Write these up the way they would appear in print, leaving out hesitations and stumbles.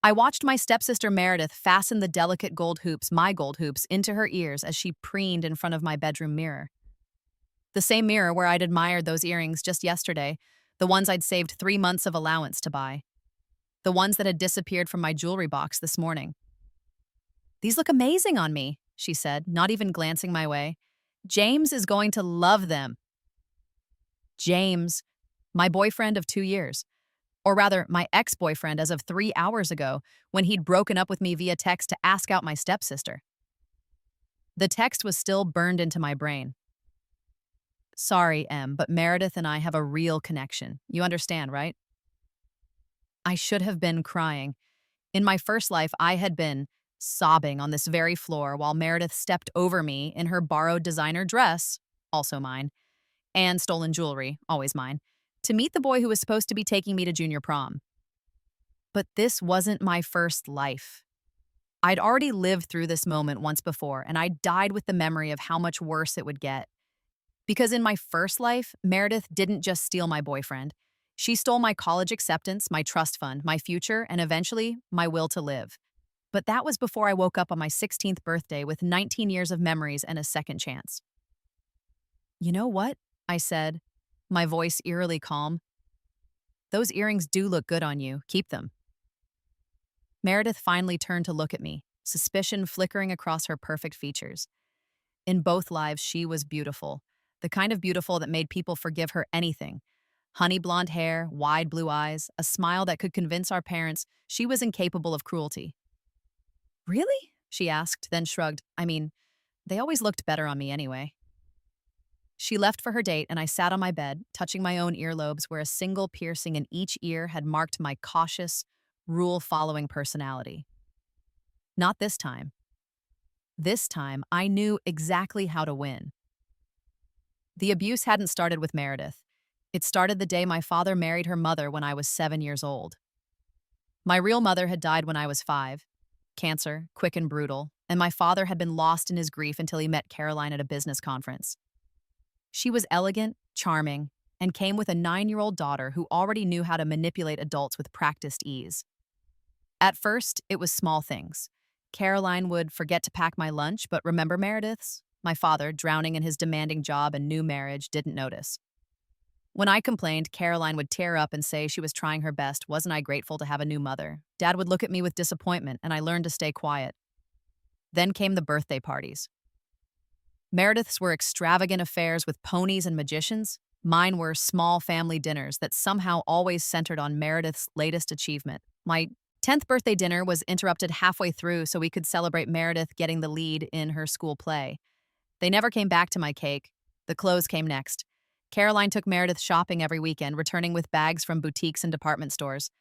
I watched my stepsister Meredith fasten the delicate gold hoops, my gold hoops, into her ears as she preened in front of my bedroom mirror. The same mirror where I'd admired those earrings just yesterday, the ones I'd saved 3 months of allowance to buy, the ones that had disappeared from my jewelry box this morning. "These look amazing on me," she said, not even glancing my way. "James is going to love them." James, my boyfriend of 2 years. Or rather, my ex-boyfriend as of 3 hours ago, when he'd broken up with me via text to ask out my stepsister. The text was still burned into my brain. "Sorry, Em, but Meredith and I have a real connection. You understand, right?" I should have been crying. In my first life, I had been sobbing on this very floor while Meredith stepped over me in her borrowed designer dress, also mine, and stolen jewelry, always mine, to meet the boy who was supposed to be taking me to junior prom. But this wasn't my first life. I'd already lived through this moment once before, and I died with the memory of how much worse it would get. Because in my first life, Meredith didn't just steal my boyfriend. She stole my college acceptance, my trust fund, my future, and eventually, my will to live. But that was before I woke up on my 16th birthday with 19 years of memories and a second chance. "You know what?" I said, my voice eerily calm. "Those earrings do look good on you. Keep them." Meredith finally turned to look at me, suspicion flickering across her perfect features. In both lives, she was beautiful, the kind of beautiful that made people forgive her anything. Honey blonde hair, wide blue eyes, a smile that could convince our parents she was incapable of cruelty. "Really?" she asked, then shrugged. "I mean, they always looked better on me anyway." She left for her date, and I sat on my bed, touching my own earlobes where a single piercing in each ear had marked my cautious, rule-following personality. Not this time. This time, I knew exactly how to win. The abuse hadn't started with Meredith. It started the day my father married her mother when I was 7 years old. My real mother had died when I was 5. Cancer, quick and brutal, and my father had been lost in his grief until he met Caroline at a business conference. She was elegant, charming, and came with a 9-year-old daughter who already knew how to manipulate adults with practiced ease. At first, it was small things. Caroline would forget to pack my lunch, but remember Meredith's? My father, drowning in his demanding job and new marriage, didn't notice. When I complained, Caroline would tear up and say she was trying her best. Wasn't I grateful to have a new mother? Dad would look at me with disappointment, and I learned to stay quiet. Then came the birthday parties. Meredith's were extravagant affairs with ponies and magicians. Mine were small family dinners that somehow always centered on Meredith's latest achievement. My 10th birthday dinner was interrupted halfway through so we could celebrate Meredith getting the lead in her school play. They never came back to my cake. The clothes came next. Caroline took Meredith shopping every weekend, returning with bags from boutiques and department stores.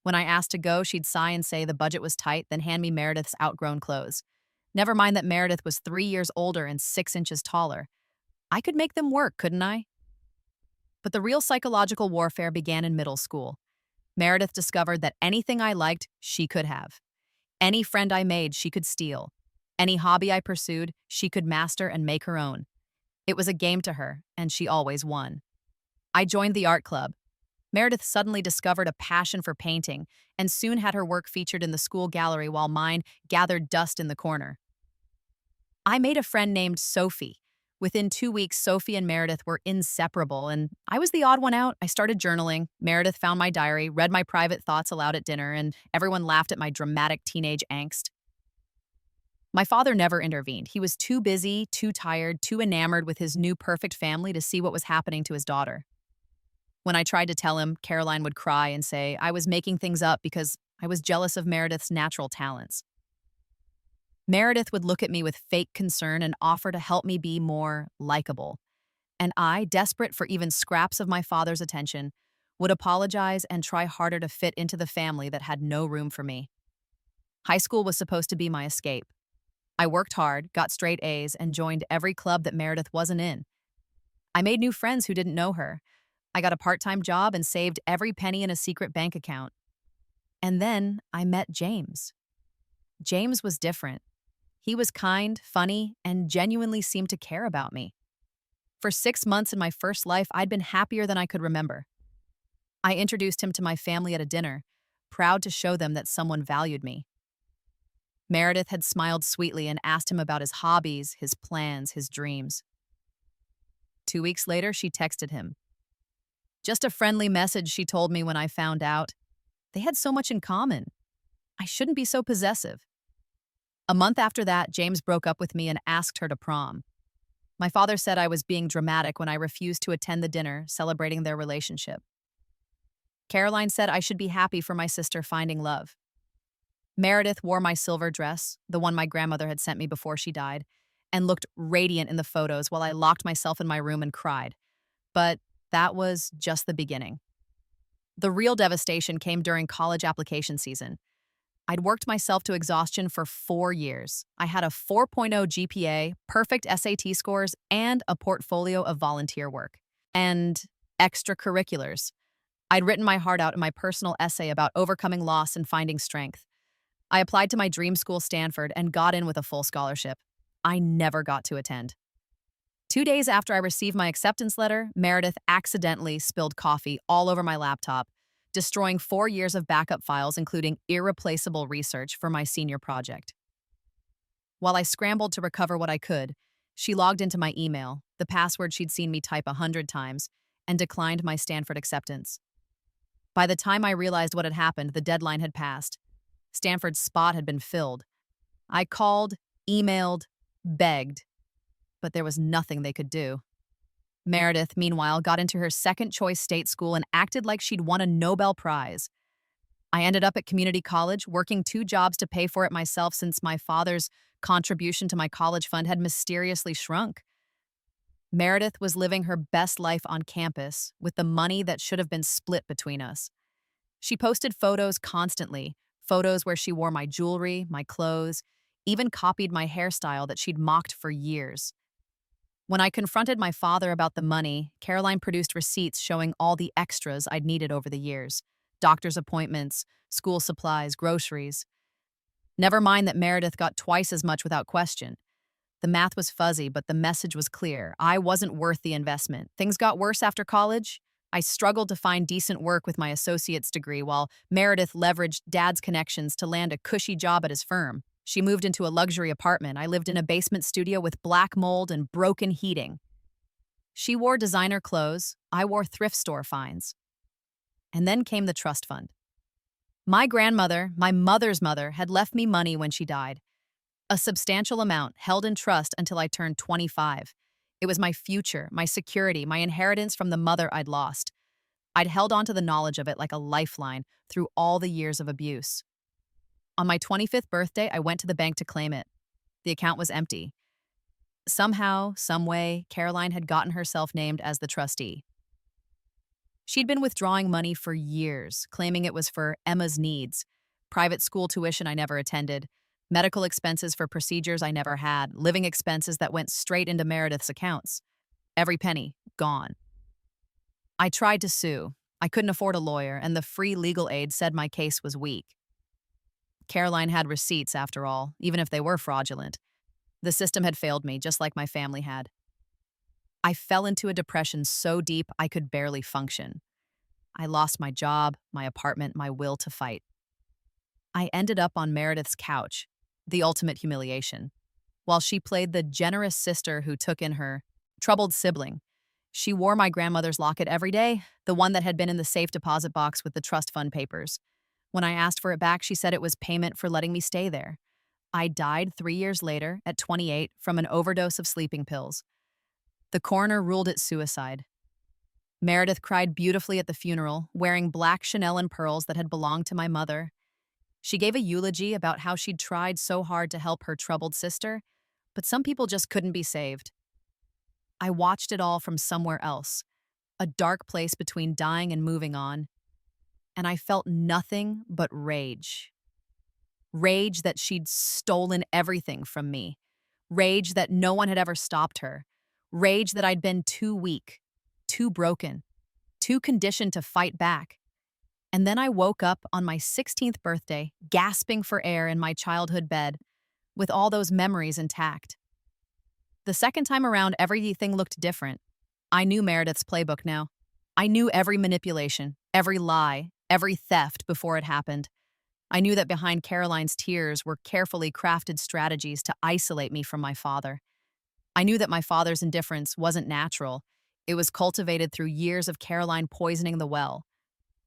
When I asked to go, she'd sigh and say the budget was tight, then hand me Meredith's outgrown clothes. Never mind that Meredith was 3 years older and 6 inches taller. I could make them work, couldn't I? But the real psychological warfare began in middle school. Meredith discovered that anything I liked, she could have. Any friend I made, she could steal. Any hobby I pursued, she could master and make her own. It was a game to her, and she always won. I joined the art club. Meredith suddenly discovered a passion for painting, and soon had her work featured in the school gallery while mine gathered dust in the corner. I made a friend named Sophie. Within 2 weeks, Sophie and Meredith were inseparable, and I was the odd one out. I started journaling. Meredith found my diary, read my private thoughts aloud at dinner, and everyone laughed at my dramatic teenage angst. My father never intervened. He was too busy, too tired, too enamored with his new perfect family to see what was happening to his daughter. When I tried to tell him, Caroline would cry and say I was making things up because I was jealous of Meredith's natural talents. Meredith would look at me with fake concern and offer to help me be more likable. And I, desperate for even scraps of my father's attention, would apologize and try harder to fit into the family that had no room for me. High school was supposed to be my escape. I worked hard, got straight A's, and joined every club that Meredith wasn't in. I made new friends who didn't know her. I got a part-time job and saved every penny in a secret bank account. And then I met James. James was different. He was kind, funny, and genuinely seemed to care about me. For 6 months in my first life, I'd been happier than I could remember. I introduced him to my family at a dinner, proud to show them that someone valued me. Meredith had smiled sweetly and asked him about his hobbies, his plans, his dreams. 2 weeks later, she texted him. Just a friendly message, she told me when I found out. They had so much in common. I shouldn't be so possessive. A month after that, James broke up with me and asked her to prom. My father said I was being dramatic when I refused to attend the dinner celebrating their relationship. Caroline said I should be happy for my sister finding love. Meredith wore my silver dress, the one my grandmother had sent me before she died, and looked radiant in the photos while I locked myself in my room and cried. But that was just the beginning. The real devastation came during college application season. I'd worked myself to exhaustion for 4 years. I had a 4.0 GPA, perfect SAT scores, and a portfolio of volunteer work. And extracurriculars. I'd written my heart out in my personal essay about overcoming loss and finding strength. I applied to my dream school, Stanford, and got in with a full scholarship. I never got to attend. 2 days after I received my acceptance letter, Meredith accidentally spilled coffee all over my laptop, destroying 4 years of backup files, including irreplaceable research for my senior project. While I scrambled to recover what I could, she logged into my email, the password she'd seen me type 100 times, and declined my Stanford acceptance. By the time I realized what had happened, the deadline had passed. Stanford's spot had been filled. I called, emailed, begged, but there was nothing they could do. Meredith, meanwhile, got into her second-choice state school and acted like she'd won a Nobel Prize. I ended up at community college, working 2 jobs to pay for it myself since my father's contribution to my college fund had mysteriously shrunk. Meredith was living her best life on campus with the money that should have been split between us. She posted photos constantly, photos where she wore my jewelry, my clothes, even copied my hairstyle that she'd mocked for years. When I confronted my father about the money, Caroline produced receipts showing all the extras I'd needed over the years: doctor's appointments, school supplies, groceries. Never mind that Meredith got twice as much without question. The math was fuzzy, but the message was clear. I wasn't worth the investment. Things got worse after college. I struggled to find decent work with my associate's degree, while Meredith leveraged Dad's connections to land a cushy job at his firm. She moved into a luxury apartment. I lived in a basement studio with black mold and broken heating. She wore designer clothes. I wore thrift store finds. And then came the trust fund. My grandmother, my mother's mother, had left me money when she died. A substantial amount held in trust until I turned 25. It was my future, my security, my inheritance from the mother I'd lost. I'd held on to the knowledge of it like a lifeline through all the years of abuse. On my 25th birthday, I went to the bank to claim it. The account was empty. Somehow, someway, Caroline had gotten herself named as the trustee. She'd been withdrawing money for years, claiming it was for Emma's needs: private school tuition I never attended, medical expenses for procedures I never had, living expenses that went straight into Meredith's accounts. Every penny, gone. I tried to sue. I couldn't afford a lawyer, and the free legal aid said my case was weak. Caroline had receipts, after all, even if they were fraudulent. The system had failed me, just like my family had. I fell into a depression so deep I could barely function. I lost my job, my apartment, my will to fight. I ended up on Meredith's couch, the ultimate humiliation, while she played the generous sister who took in her troubled sibling. She wore my grandmother's locket every day, the one that had been in the safe deposit box with the trust fund papers. When I asked for it back, she said it was payment for letting me stay there. I died 3 years later, at 28, from an overdose of sleeping pills. The coroner ruled it suicide. Meredith cried beautifully at the funeral, wearing black Chanel and pearls that had belonged to my mother. She gave a eulogy about how she'd tried so hard to help her troubled sister, but some people just couldn't be saved. I watched it all from somewhere else, a dark place between dying and moving on, and I felt nothing but rage. Rage that she'd stolen everything from me. Rage that no one had ever stopped her. Rage that I'd been too weak, too broken, too conditioned to fight back. And then I woke up on my 16th birthday, gasping for air in my childhood bed, with all those memories intact. The second time around, everything looked different. I knew Meredith's playbook now. I knew every manipulation, every lie, every theft before it happened. I knew that behind Caroline's tears were carefully crafted strategies to isolate me from my father. I knew that my father's indifference wasn't natural. It was cultivated through years of Caroline poisoning the well.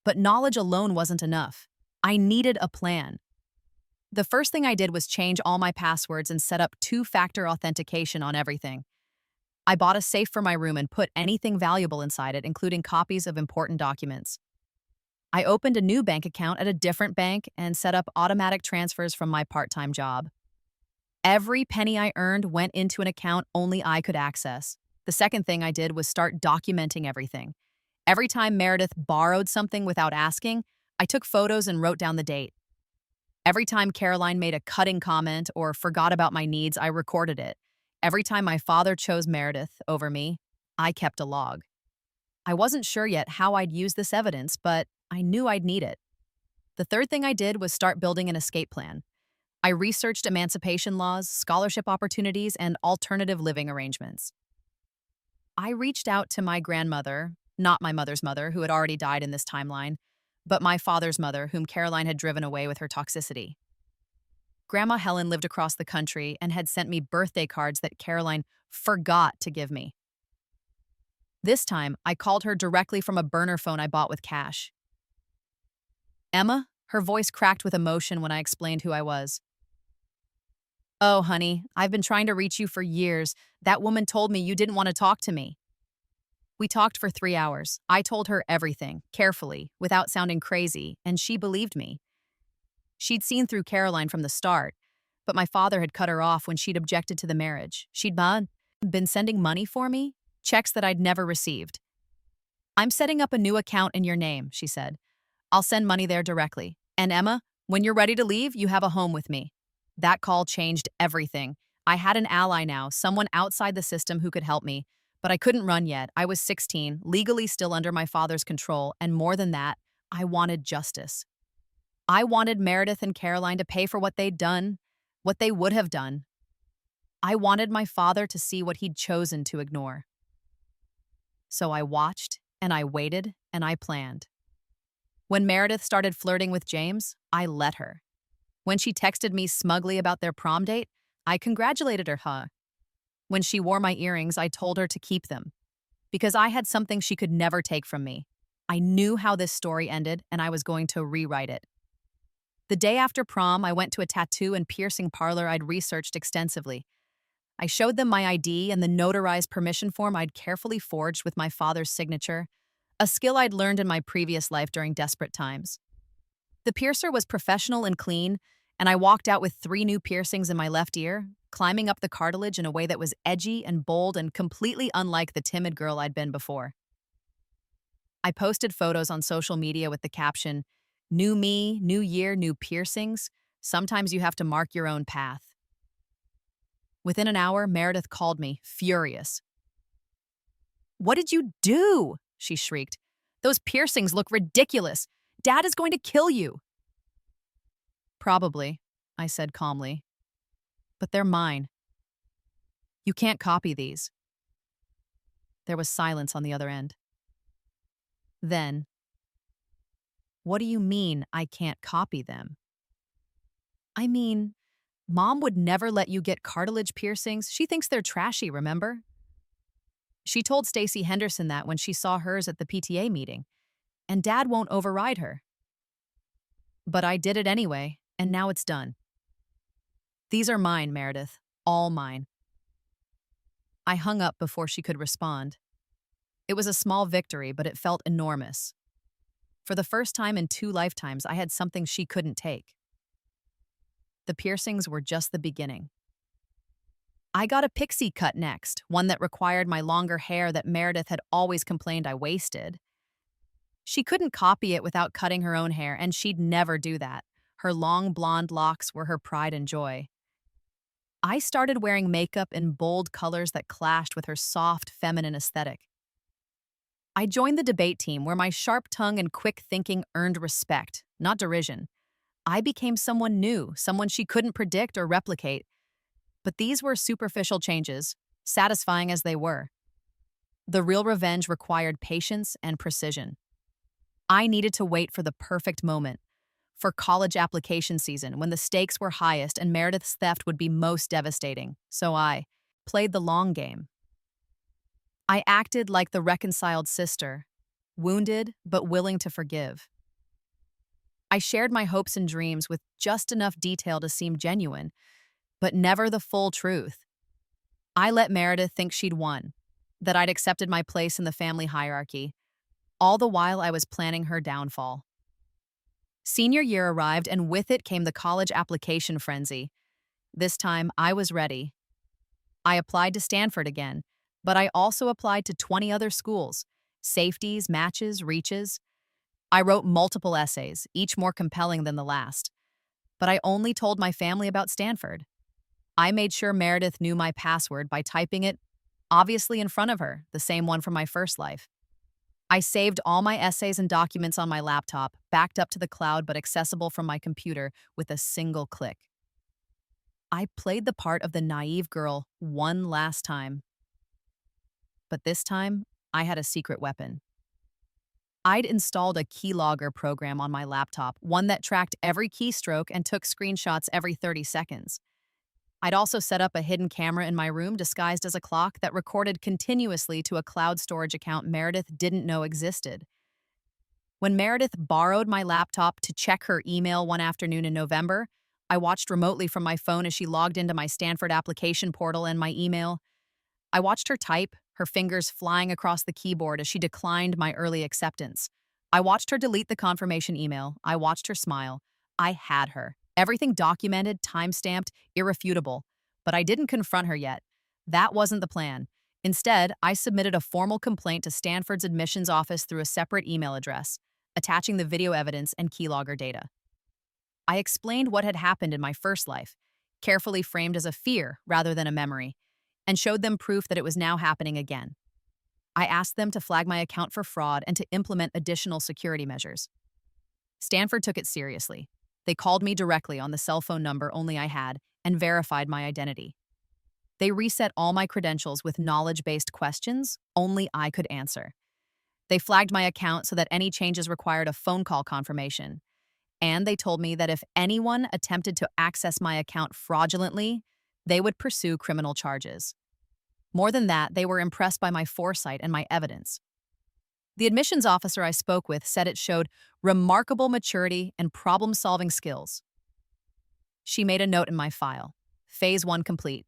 But knowledge alone wasn't enough. I needed a plan. The first thing I did was change all my passwords and set up two-factor authentication on everything. I bought a safe for my room and put anything valuable inside it, including copies of important documents. I opened a new bank account at a different bank and set up automatic transfers from my part-time job. Every penny I earned went into an account only I could access. The second thing I did was start documenting everything. Every time Meredith borrowed something without asking, I took photos and wrote down the date. Every time Caroline made a cutting comment or forgot about my needs, I recorded it. Every time my father chose Meredith over me, I kept a log. I wasn't sure yet how I'd use this evidence, but I knew I'd need it. The third thing I did was start building an escape plan. I researched emancipation laws, scholarship opportunities, and alternative living arrangements. I reached out to my grandmother, not my mother's mother, who had already died in this timeline, but my father's mother, whom Caroline had driven away with her toxicity. Grandma Helen lived across the country and had sent me birthday cards that Caroline forgot to give me. This time, I called her directly from a burner phone I bought with cash. Emma? Her voice cracked with emotion when I explained who I was. Oh, honey, I've been trying to reach you for years. That woman told me you didn't want to talk to me. We talked for 3 hours. I told her everything, carefully, without sounding crazy, and she believed me. She'd seen through Caroline from the start, but my father had cut her off when she'd objected to the marriage. She'd been sending money for me, checks that I'd never received. I'm setting up a new account in your name, she said. I'll send money there directly. And Emma, when you're ready to leave, you have a home with me. That call changed everything. I had an ally now, someone outside the system who could help me, but I couldn't run yet. I was 16, legally still under my father's control, and more than that, I wanted justice. I wanted Meredith and Caroline to pay for what they'd done, what they would have done. I wanted my father to see what he'd chosen to ignore. So I watched, and I waited, and I planned. When Meredith started flirting with James, I let her. When she texted me smugly about their prom date, I congratulated her. When she wore my earrings, I told her to keep them. Because I had something she could never take from me. I knew how this story ended, and I was going to rewrite it. The day after prom, I went to a tattoo and piercing parlor I'd researched extensively. I showed them my ID and the notarized permission form I'd carefully forged with my father's signature, a skill I'd learned in my previous life during desperate times. The piercer was professional and clean, and I walked out with 3 new piercings in my left ear, climbing up the cartilage in a way that was edgy and bold and completely unlike the timid girl I'd been before. I posted photos on social media with the caption, "New me, new year, new piercings. Sometimes you have to mark your own path." Within an hour, Meredith called me, furious. "What did you do?" she shrieked. "Those piercings look ridiculous. Dad is going to kill you." "Probably," I said calmly. "But they're mine. You can't copy these." There was silence on the other end. Then, "What do you mean I can't copy them?" "I mean, Mom would never let you get cartilage piercings. She thinks they're trashy, remember? She told Stacy Henderson that when she saw hers at the PTA meeting, and Dad won't override her. But I did it anyway, and now it's done. These are mine, Meredith, all mine." I hung up before she could respond. It was a small victory, but it felt enormous. For the first time in 2 lifetimes, I had something she couldn't take. The piercings were just the beginning. I got a pixie cut next, one that required my longer hair that Meredith had always complained I wasted. She couldn't copy it without cutting her own hair, and she'd never do that. Her long blonde locks were her pride and joy. I started wearing makeup in bold colors that clashed with her soft, feminine aesthetic. I joined the debate team where my sharp tongue and quick thinking earned respect, not derision. I became someone new, someone she couldn't predict or replicate. But these were superficial changes, satisfying as they were. The real revenge required patience and precision. I needed to wait for the perfect moment, for college application season when the stakes were highest and Meredith's theft would be most devastating. So I played the long game. I acted like the reconciled sister, wounded but willing to forgive. I shared my hopes and dreams with just enough detail to seem genuine, but never the full truth. I let Meredith think she'd won, that I'd accepted my place in the family hierarchy, all the while I was planning her downfall. Senior year arrived, and with it came the college application frenzy. This time, I was ready. I applied to Stanford again, but I also applied to 20 other schools, safeties, matches, reaches. I wrote multiple essays, each more compelling than the last. But I only told my family about Stanford. I made sure Meredith knew my password by typing it, obviously in front of her, the same one from my first life. I saved all my essays and documents on my laptop, backed up to the cloud but accessible from my computer with a single click. I played the part of the naive girl one last time. But this time, I had a secret weapon. I'd installed a keylogger program on my laptop, one that tracked every keystroke and took screenshots every 30 seconds. I'd also set up a hidden camera in my room disguised as a clock that recorded continuously to a cloud storage account Meredith didn't know existed. When Meredith borrowed my laptop to check her email one afternoon in November, I watched remotely from my phone as she logged into my Stanford application portal and my email. I watched her type, her fingers flying across the keyboard as she declined my early acceptance. I watched her delete the confirmation email. I watched her smile. I had her. Everything documented, time-stamped, irrefutable. But I didn't confront her yet. That wasn't the plan. Instead, I submitted a formal complaint to Stanford's admissions office through a separate email address, attaching the video evidence and keylogger data. I explained what had happened in my first life, carefully framed as a fear rather than a memory, and showed them proof that it was now happening again. I asked them to flag my account for fraud and to implement additional security measures. Stanford took it seriously. They called me directly on the cell phone number only I had and verified my identity. They reset all my credentials with knowledge-based questions only I could answer. They flagged my account so that any changes required a phone call confirmation. And they told me that if anyone attempted to access my account fraudulently, they would pursue criminal charges. More than that, they were impressed by my foresight and my evidence. The admissions officer I spoke with said it showed remarkable maturity and problem-solving skills. She made a note in my file. Phase 1 complete.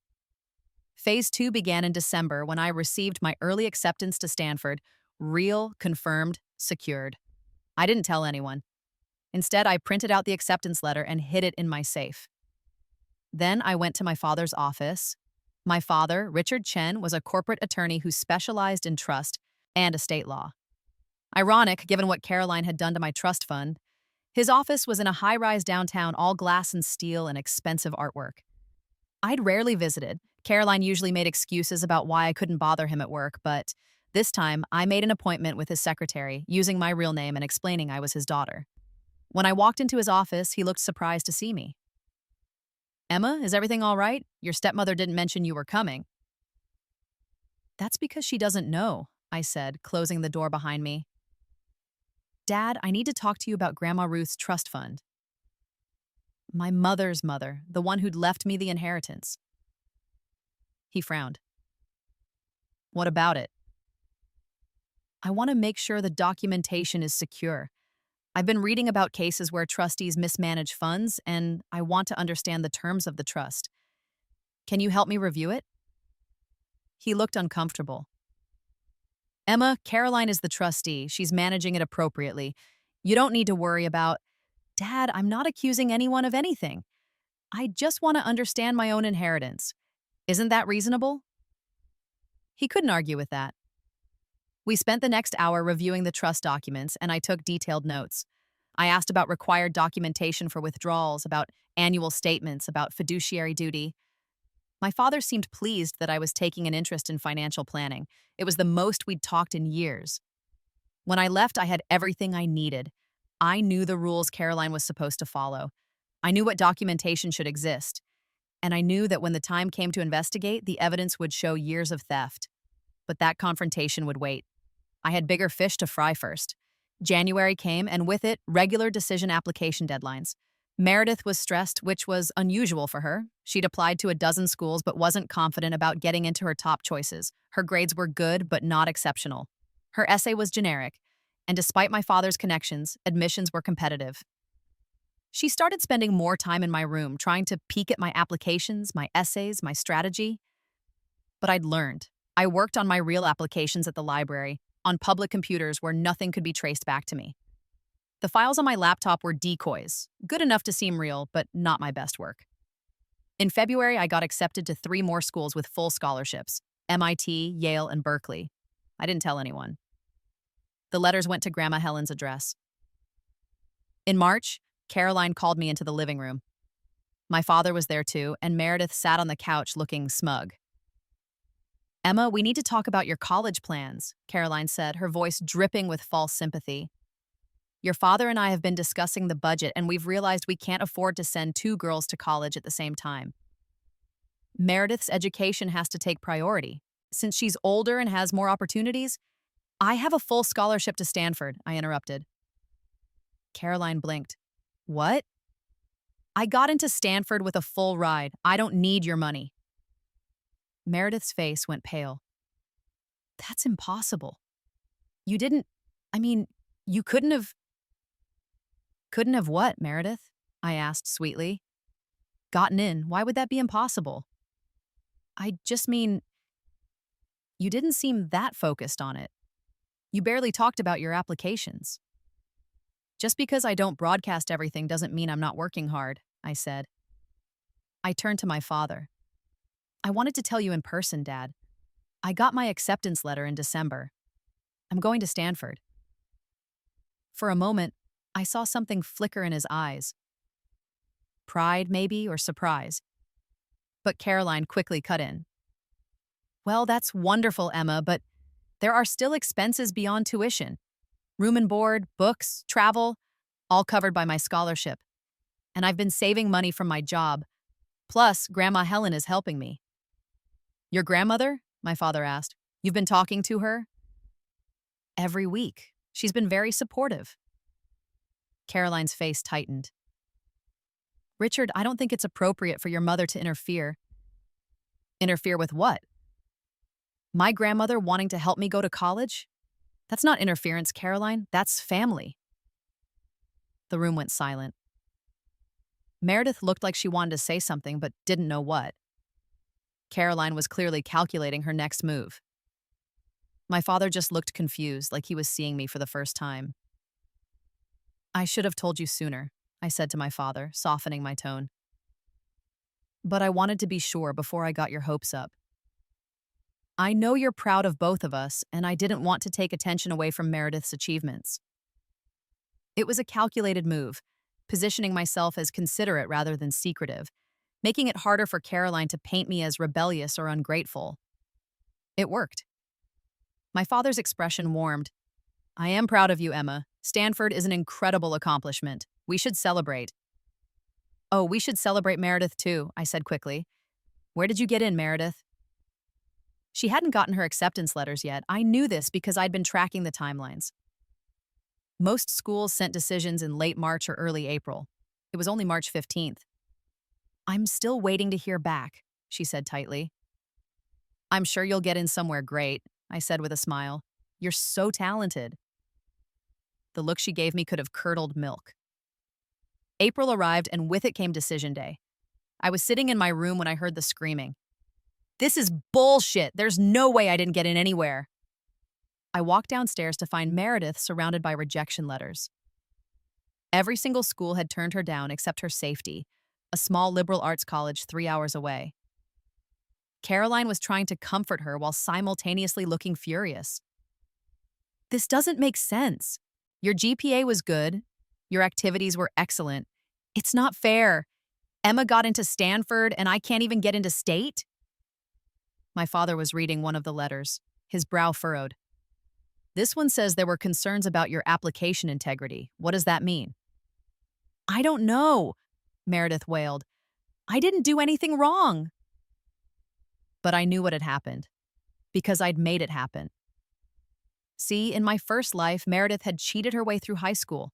Phase 2 began in December when I received my early acceptance to Stanford, real, confirmed, secured. I didn't tell anyone. Instead, I printed out the acceptance letter and hid it in my safe. Then I went to my father's office. My father, Richard Chen, was a corporate attorney who specialized in trust and estate law. Ironic, given what Caroline had done to my trust fund. His office was in a high-rise downtown, all glass and steel and expensive artwork. I'd rarely visited. Caroline usually made excuses about why I couldn't bother him at work, but this time I made an appointment with his secretary, using my real name and explaining I was his daughter. When I walked into his office, he looked surprised to see me. "Emma, is everything all right? Your stepmother didn't mention you were coming." "That's because she doesn't know," I said, closing the door behind me. "Dad, I need to talk to you about Grandma Ruth's trust fund." "My mother's mother, the one who'd left me the inheritance." He frowned. "What about it?" "I want to make sure the documentation is secure. I've been reading about cases where trustees mismanage funds, and I want to understand the terms of the trust. Can you help me review it?" He looked uncomfortable. "Emma, Caroline is the trustee. She's managing it appropriately. You don't need to worry about—" "Dad, I'm not accusing anyone of anything. I just want to understand my own inheritance. Isn't that reasonable?" He couldn't argue with that. We spent the next hour reviewing the trust documents, and I took detailed notes. I asked about required documentation for withdrawals, about annual statements, about fiduciary duty. My father seemed pleased that I was taking an interest in financial planning. It was the most we'd talked in years. When I left, I had everything I needed. I knew the rules Caroline was supposed to follow. I knew what documentation should exist. And I knew that when the time came to investigate, the evidence would show years of theft. But that confrontation would wait. I had bigger fish to fry first. January came, and with it, regular decision application deadlines. Meredith was stressed, which was unusual for her. She'd applied to a dozen schools but wasn't confident about getting into her top choices. Her grades were good but not exceptional. Her essay was generic, and despite my father's connections, admissions were competitive. She started spending more time in my room, trying to peek at my applications, my essays, my strategy. But I'd learned. I worked on my real applications at the library, on public computers where nothing could be traced back to me. The files on my laptop were decoys, good enough to seem real, but not my best work. In February, I got accepted to 3 more schools with full scholarships: MIT, Yale, and Berkeley. I didn't tell anyone. The letters went to Grandma Helen's address. In March, Caroline called me into the living room. My father was there too, and Meredith sat on the couch looking smug. "Emma, we need to talk about your college plans," Caroline said, her voice dripping with false sympathy. "Your father and I have been discussing the budget, and we've realized we can't afford to send 2 girls to college at the same time. Meredith's education has to take priority. Since she's older and has more opportunities, I have a full scholarship to Stanford," I interrupted. Caroline blinked. "What?" "I got into Stanford with a full ride. I don't need your money." Meredith's face went pale. "That's impossible. You didn't, I mean, you couldn't have—" "Couldn't have what, Meredith?" I asked sweetly. "Gotten in. Why would that be impossible?" "I just mean, you didn't seem that focused on it. You barely talked about your applications." "Just because I don't broadcast everything doesn't mean I'm not working hard," I said. I turned to my father. "I wanted to tell you in person, Dad. I got my acceptance letter in December. I'm going to Stanford." For a moment, I saw something flicker in his eyes. Pride, maybe, or surprise. But Caroline quickly cut in. "Well, that's wonderful, Emma, but there are still expenses beyond tuition. Room and board, books, travel, all covered by my scholarship. And I've been saving money from my job. Plus, Grandma Helen is helping me." "Your grandmother?" my father asked. "You've been talking to her?" "Every week. She's been very supportive." Caroline's face tightened. "Richard, I don't think it's appropriate for your mother to interfere." "Interfere with what?" "My grandmother wanting to help me go to college? That's not interference, Caroline. That's family." The room went silent. Meredith looked like she wanted to say something but didn't know what. Caroline was clearly calculating her next move. My father just looked confused, like he was seeing me for the first time. "I should have told you sooner," I said to my father, softening my tone. "But I wanted to be sure before I got your hopes up. I know you're proud of both of us, and I didn't want to take attention away from Meredith's achievements." It was a calculated move, positioning myself as considerate rather than secretive, making it harder for Caroline to paint me as rebellious or ungrateful. It worked. My father's expression warmed. "I am proud of you, Emma. Stanford is an incredible accomplishment. We should celebrate." "Oh, we should celebrate Meredith too," I said quickly. "Where did you get in, Meredith?" She hadn't gotten her acceptance letters yet. I knew this because I'd been tracking the timelines. Most schools sent decisions in late March or early April. It was only March 15th. "I'm still waiting to hear back," she said tightly. "I'm sure you'll get in somewhere great," I said with a smile. "You're so talented." The look she gave me could have curdled milk. April arrived, and with it came decision day. I was sitting in my room when I heard the screaming. "This is bullshit. There's no way I didn't get in anywhere." I walked downstairs to find Meredith surrounded by rejection letters. Every single school had turned her down except her safety, a small liberal arts college 3 hours away. Caroline was trying to comfort her while simultaneously looking furious. "This doesn't make sense. Your GPA was good. Your activities were excellent. It's not fair. Emma got into Stanford and I can't even get into state?" My father was reading one of the letters, his brow furrowed. "This one says there were concerns about your application integrity. What does that mean?" "I don't know," Meredith wailed. "I didn't do anything wrong." But I knew what had happened, because I'd made it happen. See, in my first life, Meredith had cheated her way through high school.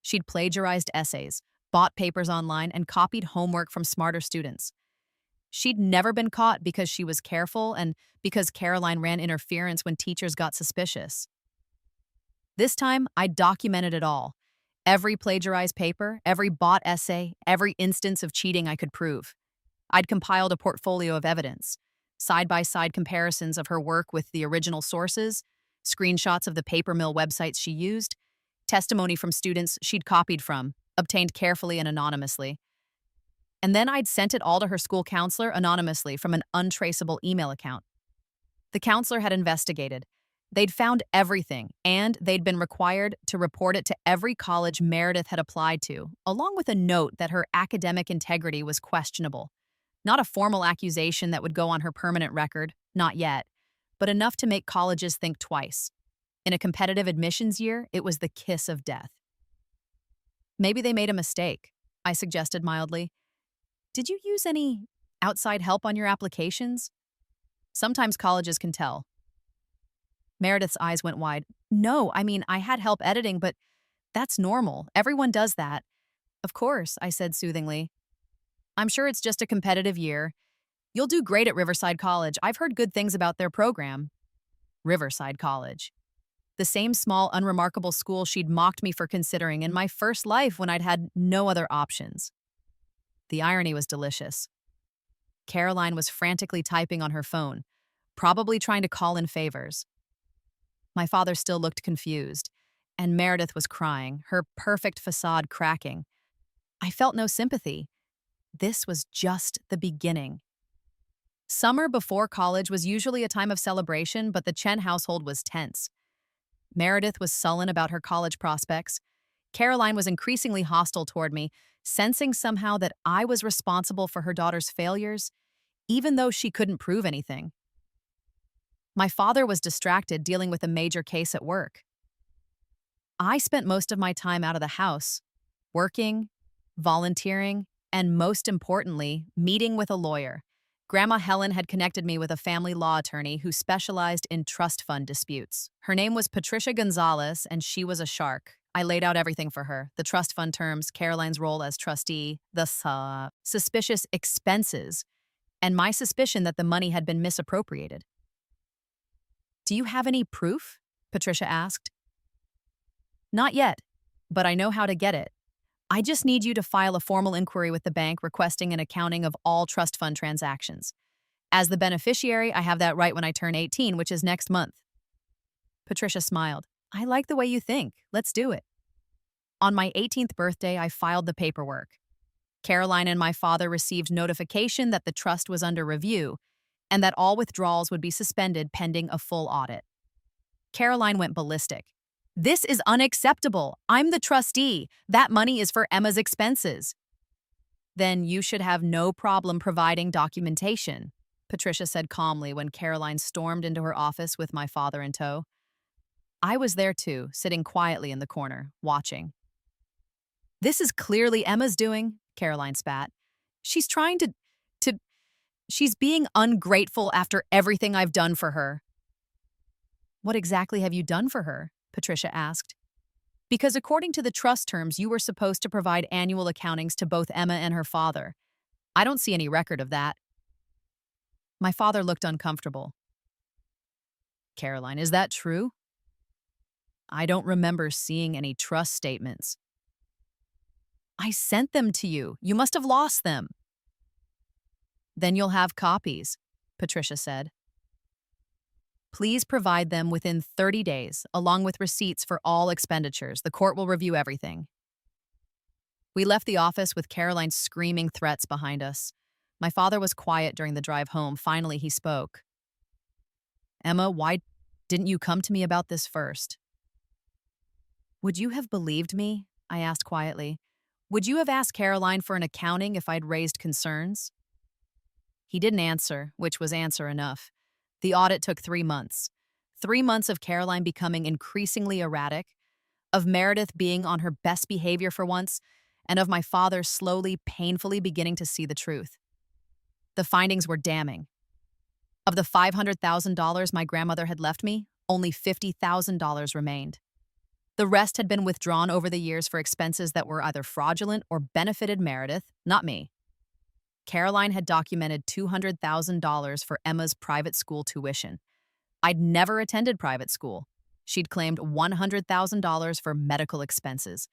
She'd plagiarized essays, bought papers online, and copied homework from smarter students. She'd never been caught because she was careful and because Caroline ran interference when teachers got suspicious. This time, I documented it all. Every plagiarized paper, every bought essay, every instance of cheating I could prove. I'd compiled a portfolio of evidence, side-by-side comparisons of her work with the original sources, screenshots of the paper mill websites she used, testimony from students she'd copied from, obtained carefully and anonymously. And then I'd sent it all to her school counselor anonymously from an untraceable email account. The counselor had investigated. They'd found everything, and they'd been required to report it to every college Meredith had applied to, along with a note that her academic integrity was questionable. Not a formal accusation that would go on her permanent record, not yet, but enough to make colleges think twice. In a competitive admissions year, it was the kiss of death. Maybe they made a mistake, I suggested mildly. Did you use any outside help on your applications? Sometimes colleges can tell. Meredith's eyes went wide. No, I mean, I had help editing, but that's normal. Everyone does that. Of course, I said soothingly. I'm sure it's just a competitive year. You'll do great at Riverside College. I've heard good things about their program. Riverside College. The same small, unremarkable school she'd mocked me for considering in my first life when I'd had no other options. The irony was delicious. Caroline was frantically typing on her phone, probably trying to call in favors. My father still looked confused, and Meredith was crying, her perfect facade cracking. I felt no sympathy. This was just the beginning. Summer before college was usually a time of celebration, but the Chen household was tense. Meredith was sullen about her college prospects. Caroline was increasingly hostile toward me, sensing somehow that I was responsible for her daughter's failures, even though she couldn't prove anything. My father was distracted dealing with a major case at work. I spent most of my time out of the house, working, volunteering, and most importantly, meeting with a lawyer. Grandma Helen had connected me with a family law attorney who specialized in trust fund disputes. Her name was Patricia Gonzalez, and she was a shark. I laid out everything for her, the trust fund terms, Caroline's role as trustee, the suspicious expenses, and my suspicion that the money had been misappropriated. Do you have any proof? Patricia asked. Not yet, but I know how to get it. I just need you to file a formal inquiry with the bank requesting an accounting of all trust fund transactions. As the beneficiary, I have that right when I turn 18, which is next month. Patricia smiled. I like the way you think. Let's do it. On my 18th birthday, I filed the paperwork. Caroline and my father received notification that the trust was under review and that all withdrawals would be suspended pending a full audit. Caroline went ballistic. This is unacceptable. I'm the trustee. That money is for Emma's expenses. Then you should have no problem providing documentation, Patricia said calmly when Caroline stormed into her office with my father in tow. I was there too, sitting quietly in the corner, watching. This is clearly Emma's doing, Caroline spat. She's trying to she's being ungrateful after everything I've done for her. What exactly have you done for her? Patricia asked. Because according to the trust terms, you were supposed to provide annual accountings to both Emma and her father. I don't see any record of that. My father looked uncomfortable. Caroline, is that true? I don't remember seeing any trust statements. I sent them to you. You must have lost them. Then you'll have copies, Patricia said. Please provide them within 30 days, along with receipts for all expenditures. The court will review everything. We left the office with Caroline screaming threats behind us. My father was quiet during the drive home. Finally, he spoke. Emma, why didn't you come to me about this first? Would you have believed me? I asked quietly. Would you have asked Caroline for an accounting if I'd raised concerns? He didn't answer, which was answer enough. The audit took 3 months. 3 months of Caroline becoming increasingly erratic, of Meredith being on her best behavior for once, and of my father slowly, painfully beginning to see the truth. The findings were damning. Of the $500,000 my grandmother had left me, Only $50,000 remained. The rest had been withdrawn over the years for expenses that were either fraudulent or benefited Meredith, not me. Caroline had documented $200,000 for Emma's private school tuition. I'd never attended private school. She'd claimed $100,000 for medical expenses.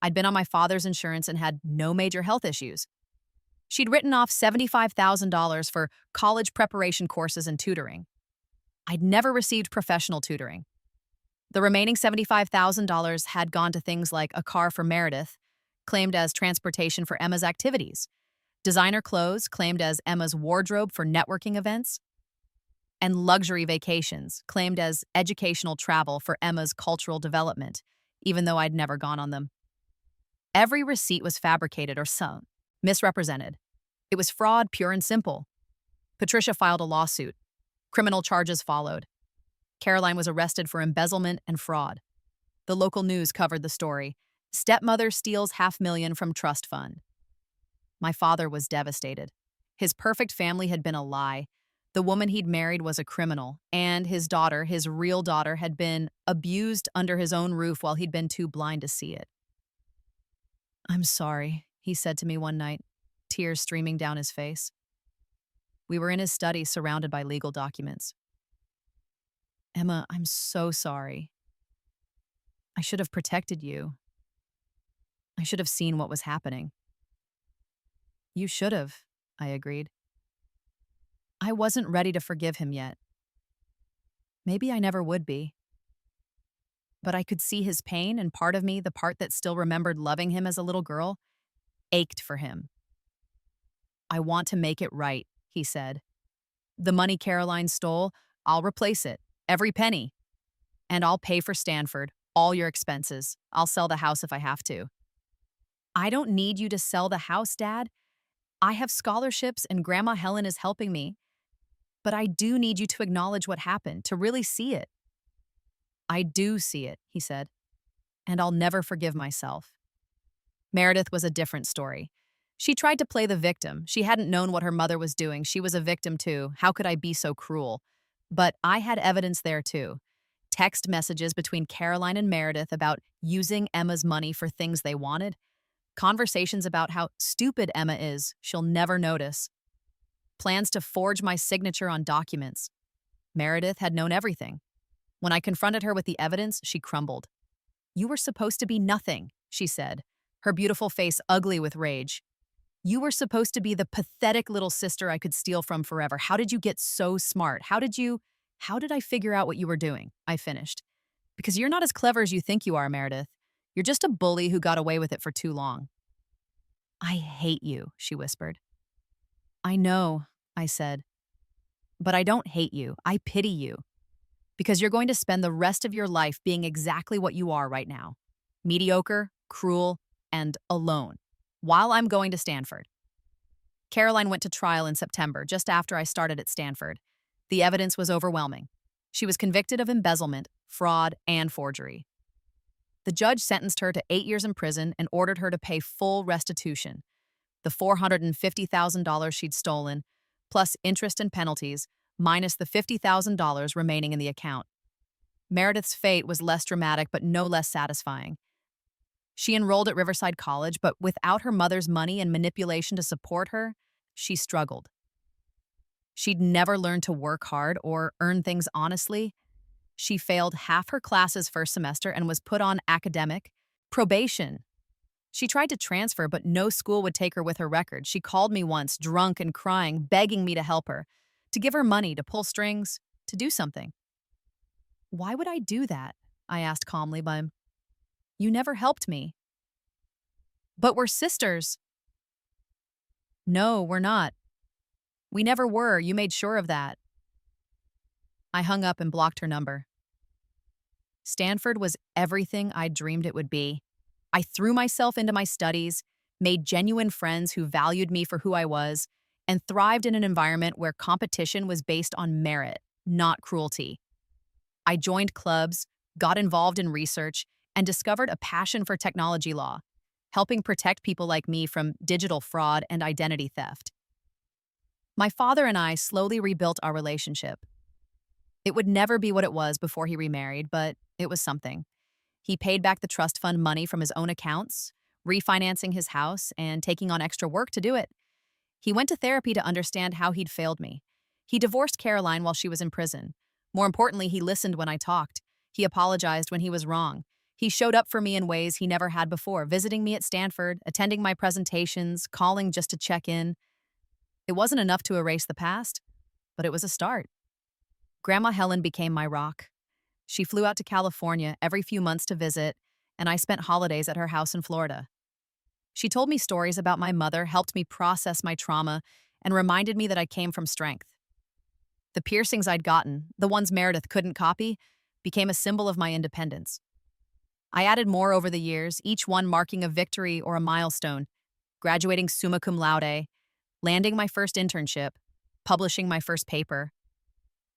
I'd been on my father's insurance and had no major health issues. She'd written off $75,000 for college preparation courses and tutoring. I'd never received professional tutoring. The remaining $75,000 had gone to things like a car for Meredith, claimed as transportation for Emma's activities, designer clothes claimed as Emma's wardrobe for networking events, and luxury vacations claimed as educational travel for Emma's cultural development, even though I'd never gone on them. Every receipt was fabricated or misrepresented. It was fraud, pure and simple. Patricia filed a lawsuit. Criminal charges followed. Caroline was arrested for embezzlement and fraud. The local news covered the story. Stepmother steals $500,000 from trust fund. My father was devastated. His perfect family had been a lie. The woman he'd married was a criminal, and his daughter, his real daughter, had been abused under his own roof while he'd been too blind to see it. "I'm sorry," he said to me one night, tears streaming down his face. We were in his study, surrounded by legal documents. "Emma, I'm so sorry. I should have protected you. I should have seen what was happening." "You should have," I agreed. I wasn't ready to forgive him yet. Maybe I never would be. But I could see his pain, and part of me, the part that still remembered loving him as a little girl, ached for him. "I want to make it right," he said. "The money Caroline stole, I'll replace it, every penny. And I'll pay for Stanford, all your expenses. I'll sell the house if I have to." "I don't need you to sell the house, Dad. I have scholarships and Grandma Helen is helping me. But I do need you to acknowledge what happened, to really see it." "I do see it," he said, "and I'll never forgive myself." Meredith was a different story. She tried to play the victim. She hadn't known what her mother was doing. She was a victim too. How could I be so cruel? But I had evidence there too. Text messages between Caroline and Meredith about using Emma's money for things they wanted. Conversations about how stupid Emma is, she'll never notice. Plans to forge my signature on documents. Meredith had known everything. When I confronted her with the evidence, she crumbled. "You were supposed to be nothing," she said, her beautiful face ugly with rage. "You were supposed to be the pathetic little sister I could steal from forever. How did you get so smart? How did I figure out what you were doing?" I finished. "Because you're not as clever as you think you are, Meredith. You're just a bully who got away with it for too long." "I hate you," she whispered. "I know," I said. "But I don't hate you. I pity you. Because you're going to spend the rest of your life being exactly what you are right now. Mediocre, cruel, and alone. While I'm going to Stanford." Caroline went to trial in September, just after I started at Stanford. The evidence was overwhelming. She was convicted of embezzlement, fraud, and forgery. The judge sentenced her to 8 years in prison and ordered her to pay full restitution. The $450,000 she'd stolen, plus interest and penalties, minus the $50,000 remaining in the account. Meredith's fate was less dramatic but no less satisfying. She enrolled at Riverside College, but without her mother's money and manipulation to support her, she struggled. She'd never learned to work hard or earn things honestly. She failed half her classes first semester and was put on academic probation. She tried to transfer, but no school would take her with her record. She called me once, drunk and crying, begging me to help her, to give her money, to pull strings, to do something. "Why would I do that?" I asked calmly, but "You never helped me." "But we're sisters." "No, we're not. We never were. You made sure of that." I hung up and blocked her number. Stanford was everything I dreamed it would be. I threw myself into my studies, made genuine friends who valued me for who I was, and thrived in an environment where competition was based on merit, not cruelty. I joined clubs, got involved in research, and discovered a passion for technology law, helping protect people like me from digital fraud and identity theft. My father and I slowly rebuilt our relationship. It would never be what it was before he remarried, but it was something. He paid back the trust fund money from his own accounts, refinancing his house and taking on extra work to do it. He went to therapy to understand how he'd failed me. He divorced Caroline while she was in prison. More importantly, he listened when I talked. He apologized when he was wrong. He showed up for me in ways he never had before, visiting me at Stanford, attending my presentations, calling just to check in. It wasn't enough to erase the past, but it was a start. Grandma Helen became my rock. She flew out to California every few months to visit, and I spent holidays at her house in Florida. She told me stories about my mother, helped me process my trauma, and reminded me that I came from strength. The piercings I'd gotten, the ones Meredith couldn't copy, became a symbol of my independence. I added more over the years, each one marking a victory or a milestone: graduating summa cum laude, landing my first internship, publishing my first paper.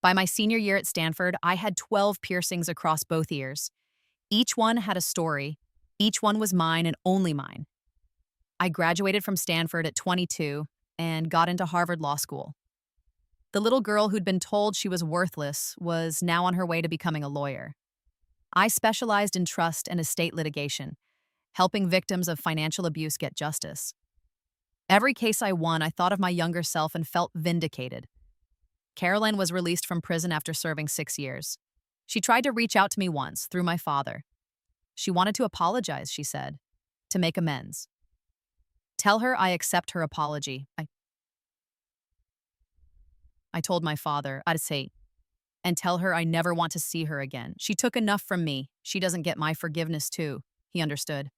By my senior year at Stanford, I had 12 piercings across both ears. Each one had a story. Each one was mine and only mine. I graduated from Stanford at 22 and got into Harvard Law School. The little girl who'd been told she was worthless was now on her way to becoming a lawyer. I specialized in trust and estate litigation, helping victims of financial abuse get justice. Every case I won, I thought of my younger self and felt vindicated. Caroline was released from prison after serving 6 years. She tried to reach out to me once, through my father. She wanted to apologize, she said, to make amends. Tell her I accept her apology. I told my father, I'd say, and tell her I never want to see her again. She took enough from me. She doesn't get my forgiveness too. He understood.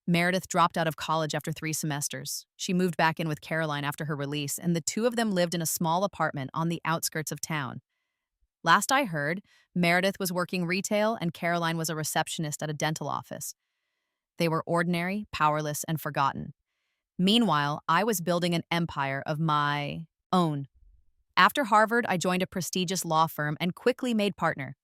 Meredith dropped out of college after 3 semesters. She moved back in with Caroline after her release, and the two of them lived in a small apartment on the outskirts of town. Last I heard, Meredith was working retail and Caroline was a receptionist at a dental office. They were ordinary, powerless, and forgotten. Meanwhile, I was building an empire of my own. After Harvard, I joined a prestigious law firm and quickly made partner.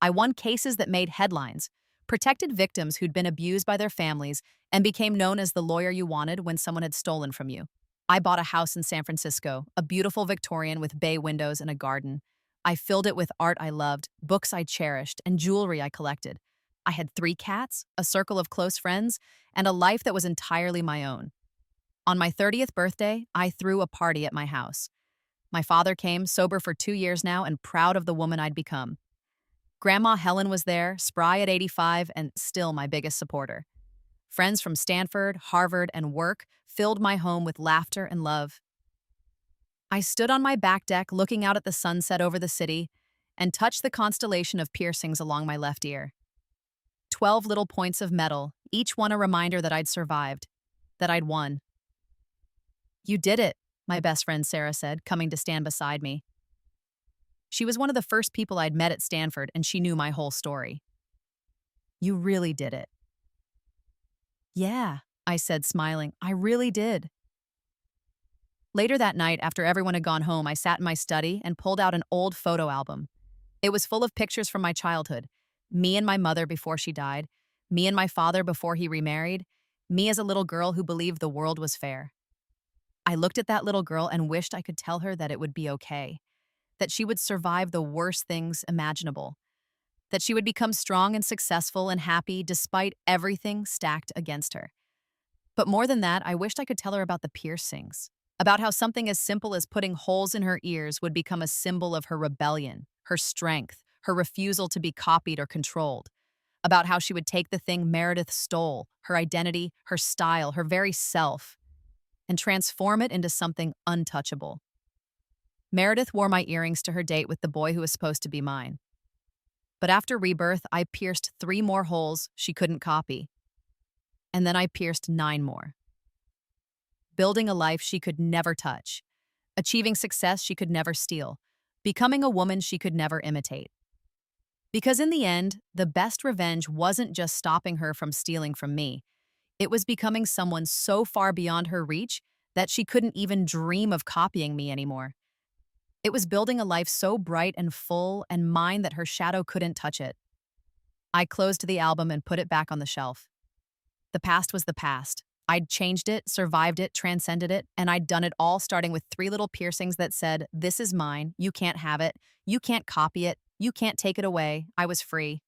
I won cases that made headlines, protected victims who'd been abused by their families, and became known as the lawyer you wanted when someone had stolen from you. I bought a house in San Francisco, a beautiful Victorian with bay windows and a garden. I filled it with art I loved, books I cherished, and jewelry I collected. I had 3 cats, a circle of close friends, and a life that was entirely my own. On my 30th birthday, I threw a party at my house. My father came, sober for 2 years now and proud of the woman I'd become. Grandma Helen was there, spry at 85 and still my biggest supporter. Friends from Stanford, Harvard, and work filled my home with laughter and love. I stood on my back deck looking out at the sunset over the city and touched the constellation of piercings along my left ear. 12 little points of metal, each one a reminder that I'd survived, that I'd won. "You did it," my best friend Sarah said, coming to stand beside me. She was one of the first people I'd met at Stanford, and she knew my whole story. "You really did it." "Yeah," I said, smiling. "I really did." Later that night, after everyone had gone home, I sat in my study and pulled out an old photo album. It was full of pictures from my childhood. Me and my mother before she died, me and my father before he remarried, me as a little girl who believed the world was fair. I looked at that little girl and wished I could tell her that it would be okay, that she would survive the worst things imaginable, that she would become strong and successful and happy despite everything stacked against her. But more than that, I wished I could tell her about the piercings, about how something as simple as putting holes in her ears would become a symbol of her rebellion, her strength, her refusal to be copied or controlled, about how she would take the thing Meredith stole, her identity, her style, her very self, and transform it into something untouchable. Meredith wore my earrings to her date with the boy who was supposed to be mine. But after Rebirth, I pierced 3 more holes she couldn't copy. And then I pierced 9 more. Building a life she could never touch, achieving success she could never steal, becoming a woman she could never imitate. Because in the end, the best revenge wasn't just stopping her from stealing from me. It was becoming someone so far beyond her reach that she couldn't even dream of copying me anymore. It was building a life so bright and full and mine that her shadow couldn't touch it. I closed the album and put it back on the shelf. The past was the past. I'd changed it, survived it, transcended it, and I'd done it all starting with three little piercings that said, "This is mine. You can't have it. You can't copy it. You can't take it away." I was free.